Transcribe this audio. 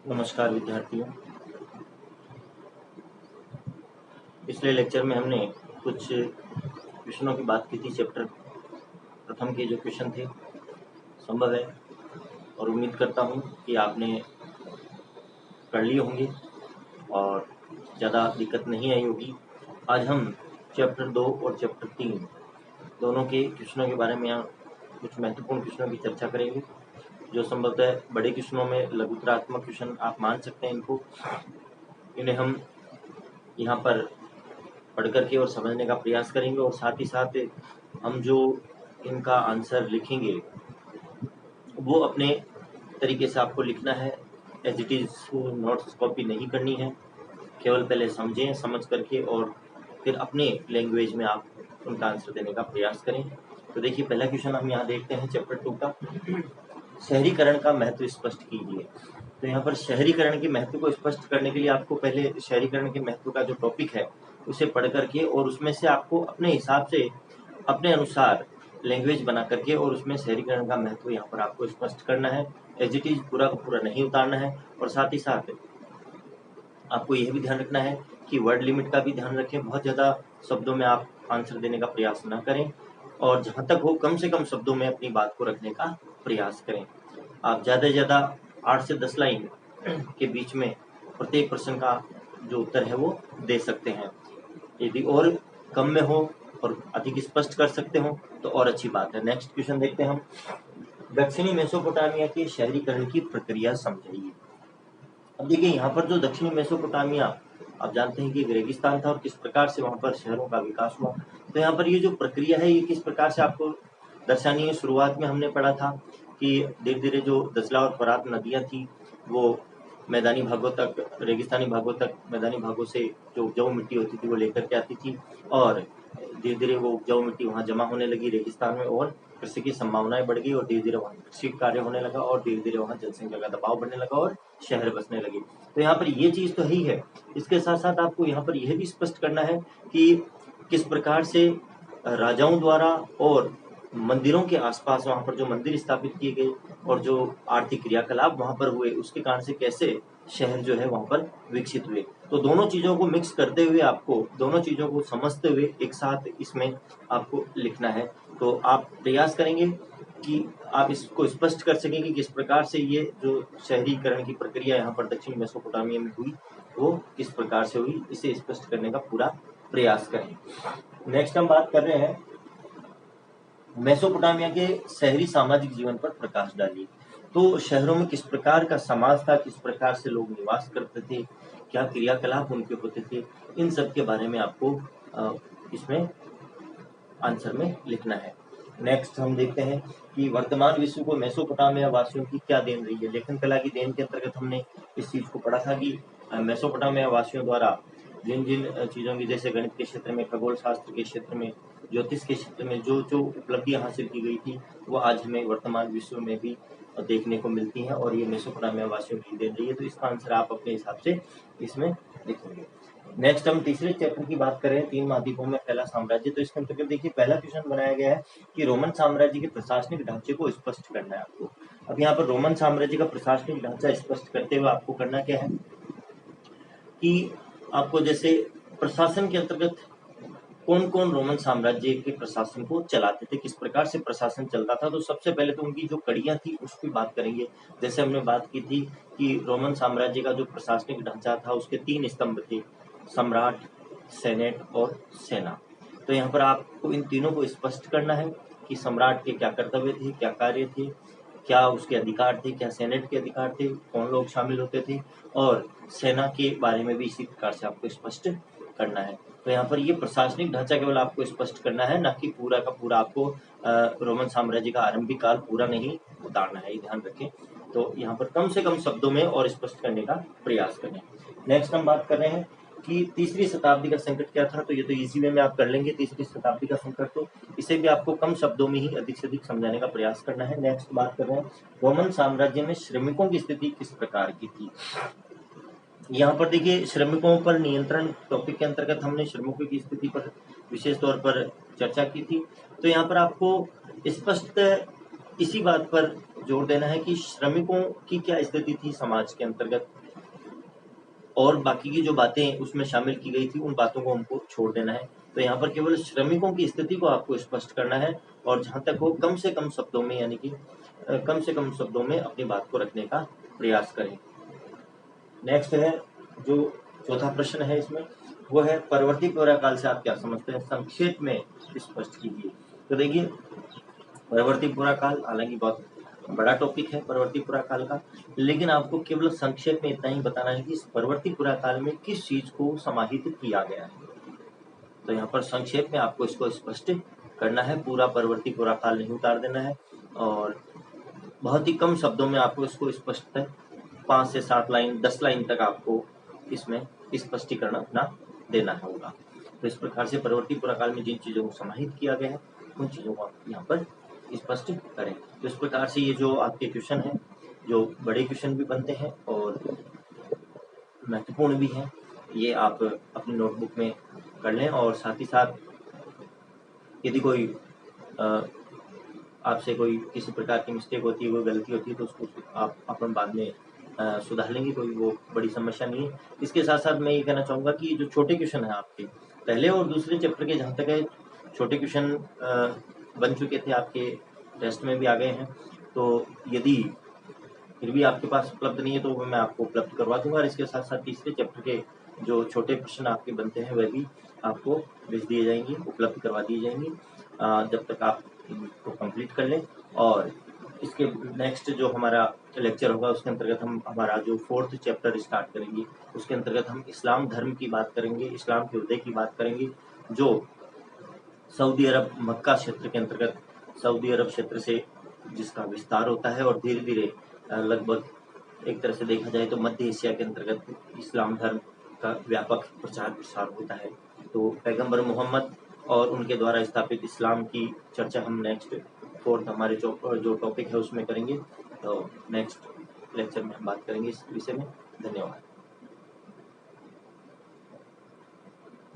नमस्कार विद्यार्थियों। पिछले लेक्चर में हमने कुछ क्वेश्चनों की बात की थी। चैप्टर प्रथम के जो क्वेश्चन थे, संभव है और उम्मीद करता हूँ कि आपने कर लिए होंगे और ज़्यादा दिक्कत नहीं आई होगी। आज हम चैप्टर 2 और चैप्टर 3 दोनों के क्वेश्चनों के बारे में यहाँ कुछ महत्वपूर्ण क्वेश्चनों की चर्चा करेंगे, जो संभवतः बड़े क्वेश्चनों में लघुतरात्मक क्वेश्चन आप मान सकते हैं। इन्हें हम यहाँ पर पढ़ करके और समझने का प्रयास करेंगे और साथ ही साथ हम जो इनका आंसर लिखेंगे वो अपने तरीके से आपको लिखना है। As it is notes copy नहीं करनी है, केवल पहले समझें, समझ करके और फिर अपने लैंग्वेज में आप उनका आंसर देने का प्रयास करें। तो देखिए, पहला क्वेश्चन हम यहाँ देखते हैं चैप्टर 2 का। शहरीकरण का महत्व स्पष्ट कीजिए। तो यहाँ पर शहरीकरण के महत्व को स्पष्ट करने के लिए आपको पहले शहरीकरण के महत्व का जो टॉपिक है उसे पढ़ करके और उसमें से आपको अपने हिसाब से अपने अनुसार लैंग्वेज बना करके और उसमें शहरीकरण का महत्व यहाँ पर आपको स्पष्ट करना है। एज इट इज पूरा का पूरा नहीं उतारना है और साथ ही साथ आपको यह भी ध्यान रखना है कि वर्ड लिमिट का भी ध्यान रखें। बहुत ज़्यादा शब्दों में आप आंसर देने का प्रयास न करें और जहाँ तक हो कम से कम शब्दों में अपनी बात को रखने का प्रयास करें। आप ज़्यादा से ज़्यादा 8 से 10 लाइन के बीच में प्रत्येक प्रश्न का जो उत्तर है वो दे सकते हैं। यदि और कम में हो और अधिक स्पष्ट कर सकते हो तो और अच्छी बात है। नेक्स्ट क्वेश्चन देखते हैं हम। दक्षिणी मेसोपोटामिया के शहरीकरण की प्रक्रिया समझाइए। अब देखिए, यहाँ पर जो दक्षिणी मेसोपोटामिया आप जानते हैं कि एक रेगिस्तान था और किस प्रकार से वहाँ पर शहरों का विकास हुआ। तो यहाँ पर ये जो प्रक्रिया है ये किस प्रकार से आपको दर्शानी है। शुरुआत में हमने पढ़ा था कि धीरे धीरे जो दजला और फरात नदियाँ थी वो मैदानी भागों तक, रेगिस्तानी भागों तक, मैदानी भागों से जो उपजाऊ मिट्टी होती थी वो लेकर के आती थी और धीरे धीरे वो उपजाऊ मिट्टी वहाँ जमा होने लगी रेगिस्तान में और कृषि की संभावनाएं बढ़ गई और धीरे धीरे वहाँ कृषि कार्य होने लगा और धीरे धीरे वहाँ जनसंख्या का दबाव बढ़ने लगा और शहर बसने लगे। तो यहाँ पर ये चीज़ तो ही है। इसके साथ साथ आपको यहाँ पर यह भी स्पष्ट करना है कि किस प्रकार से राजाओं द्वारा और मंदिरों के आसपास वहाँ पर जो मंदिर स्थापित किए गए और जो आर्थिक क्रियाकलाप वहाँ पर हुए उसके कारण से कैसे शहर जो है वहाँ पर विकसित हुए। तो दोनों चीज़ों को मिक्स करते हुए, आपको दोनों चीज़ों को समझते हुए एक साथ इसमें आपको लिखना है। तो आप प्रयास करेंगे कि आप इसको स्पष्ट कर सकें कि किस प्रकार से ये जो शहरीकरण की प्रक्रिया यहाँ पर दक्षिण मेसोपोटामिया में हुई वो किस प्रकार से हुई, इसे स्पष्ट करने का पूरा प्रयास करें। नेक्स्ट हम बात कर रहे हैं मेसोपोटामिया के शहरी सामाजिक जीवन पर प्रकाश डालिए। तो शहरों में किस प्रकार का समाज था, किस प्रकार से लोग निवास करते थे, क्या क्रियाकलाप उनके होते थे, इन सब के बारे में आपको इसमें आंसर में लिखना है। नेक्स्ट हम देखते हैं कि वर्तमान विश्व को मेसोपोटामिया वासियों की क्या देन रही है। लेखन कला की देन के अंतर्गत हमने इस चीज को पढ़ा था कि मेसोपोटामिया वासियों द्वारा जिन जिन चीज़ों की, जैसे गणित के क्षेत्र में, खगोल शास्त्र के क्षेत्र में, ज्योतिष के क्षेत्र में जो जो उपलब्धियां हासिल की गई थी वो आज हमें वर्तमान विश्व में भी देखने को मिलती हैं और ये मेसोपोटामिया वासियों की देन रही है। तो इसका आंसर आप अपने हिसाब से इसमें लिखेंगे। नेक्स्ट हम तीसरे चैप्टर की बात करें, 3 महाद्वीपों में फैला साम्राज्य। तो इसके अंतर्गत देखिए पहला क्वेश्चन बनाया गया है कि रोमन साम्राज्य के प्रशासनिक ढांचे को स्पष्ट करना है आपको। अब यहाँ पर रोमन साम्राज्य का प्रशासनिक ढांचा स्पष्ट करते हुए आपको करना क्या है कि आपको जैसे प्रशासन के अंतर्गत कौन कौन रोमन साम्राज्य के प्रशासन को चलाते थे, किस प्रकार से प्रशासन चलता था। तो सबसे पहले तो उनकी जो कड़ियां थी उसकी बात करेंगे। जैसे हमने बात की थी कि रोमन साम्राज्य का जो प्रशासनिक ढांचा था उसके 3 स्तंभ थे, सम्राट, सेनेट और सेना। तो यहाँ पर आपको इन तीनों को स्पष्ट करना है कि सम्राट के क्या कर्तव्य थे, क्या कार्य थे, क्या उसके अधिकार थे, क्या सेनेट के अधिकार थे, कौन लोग शामिल होते थे और सेना के बारे में भी इसी प्रकार से आपको स्पष्ट करना है। तो यहाँ पर ये प्रशासनिक ढांचा केवल आपको स्पष्ट करना है, ना कि पूरा का पूरा आपको रोमन साम्राज्य का आरंभिक काल पूरा नहीं उतारना है, ये ध्यान रखें। तो यहाँ पर कम से कम शब्दों में और स्पष्ट करने का प्रयास करें। नेक्स्ट हम बात कर रहे हैं कि तीसरी शताब्दी का संकट क्या था। तो ये तो इजी वे में आप कर लेंगे। तीसरी शताब्दी का संकट, तो इसे भी आपको कम शब्दों में ही अधिक से अधिक समझाने का प्रयास करना है। नेक्स्ट बात कर रहे हैं रोमन साम्राज्य में श्रमिकों की स्थिति किस प्रकार की थी। यहाँ पर देखिए श्रमिकों पर नियंत्रण टॉपिक के अंतर्गत हमने श्रमिकों की स्थिति पर विशेष तौर पर चर्चा की थी। तो यहाँ पर आपको स्पष्ट इसी बात पर जोर देना है कि श्रमिकों की क्या स्थिति थी समाज के अंतर्गत, और बाकी की जो बातें उसमें शामिल की गई थी उन बातों को हमको छोड़ देना है। तो यहाँ पर केवल श्रमिकों की स्थिति को आपको स्पष्ट करना है, और जहाँ तक हो कम से कम शब्दों में, यानी कि कम से कम शब्दों में अपनी बात को रखने का प्रयास करें। नेक्स्ट है जो चौथा प्रश्न है इसमें, वो है परवर्ती पुरा काल से आप क्या समझते हैं, संक्षेप में स्पष्ट कीजिए। तो देखिए, परवर्ती पुरा काल हालांकि बहुत बड़ा टॉपिक है परवर्ती पुरा काल का, लेकिन आपको केवल संक्षेप में इतना ही बताना है कि इस परवर्ती पुरा काल में किस चीज को समाहित किया गया है। तो यहाँ पर संक्षेप में आपको इसको स्पष्ट करना है, पूरा परवर्ती पुरा काल नहीं उतार देना है, और बहुत ही कम शब्दों में आपको इसको स्पष्ट 5 से 7 लाइन 10 लाइन तक आपको इसमें स्पष्टीकरण अपना देना होगा। तो इस प्रकार से परवर्ती पुरा काल में जिन चीजों को समाहित किया गया है उन चीजों को आप यहाँ पर स्पष्ट करें। तो इस प्रकार से ये जो आपके क्वेश्चन हैं, जो बड़े क्वेश्चन भी बनते हैं और महत्वपूर्ण भी हैं, ये आप अपनी नोटबुक में कर लें, और साथ ही साथ यदि कोई आपसे कोई किसी प्रकार की मिस्टेक होती है, कोई गलती होती है, तो उसको आप अपन बाद में सुधार लेंगे, कोई वो बड़ी समस्या नहीं है। इसके साथ साथ मैं ये कहना चाहूँगा कि जो छोटे क्वेश्चन हैं आपके पहले और दूसरे चैप्टर के, जहाँ तक है छोटे क्वेश्चन बन चुके थे, आपके टेस्ट में भी आ गए हैं, तो यदि फिर भी आपके पास उपलब्ध नहीं है तो मैं आपको उपलब्ध करवा दूंगा, और इसके साथ साथ तीसरे चैप्टर के जो छोटे प्रश्न आपके बनते हैं वह भी आपको भेज दिए जाएंगे, उपलब्ध करवा दिए जाएंगे, जब तक आप इनको कंप्लीट कर लें। और इसके नेक्स्ट जो हमारा लेक्चर होगा उसके अंतर्गत हम हमारा जो 4th चैप्टर स्टार्ट करेंगे, उसके अंतर्गत हम इस्लाम धर्म की बात करेंगे, इस्लाम के उदय की बात करेंगे, जो सऊदी अरब मक्का क्षेत्र के अंतर्गत, सऊदी अरब क्षेत्र से जिसका विस्तार होता है, और धीरे धीरे लगभग एक तरह से देखा जाए तो मध्य एशिया के अंतर्गत इस्लाम धर्म का व्यापक प्रचार प्रसार होता है। तो पैगंबर मोहम्मद और उनके द्वारा स्थापित इस्लाम की चर्चा हम नेक्स्ट 4th हमारे जो टॉपिक है उसमें करेंगे। तो नेक्स्ट लेक्चर में हम बात करेंगे इस विषय में। धन्यवाद।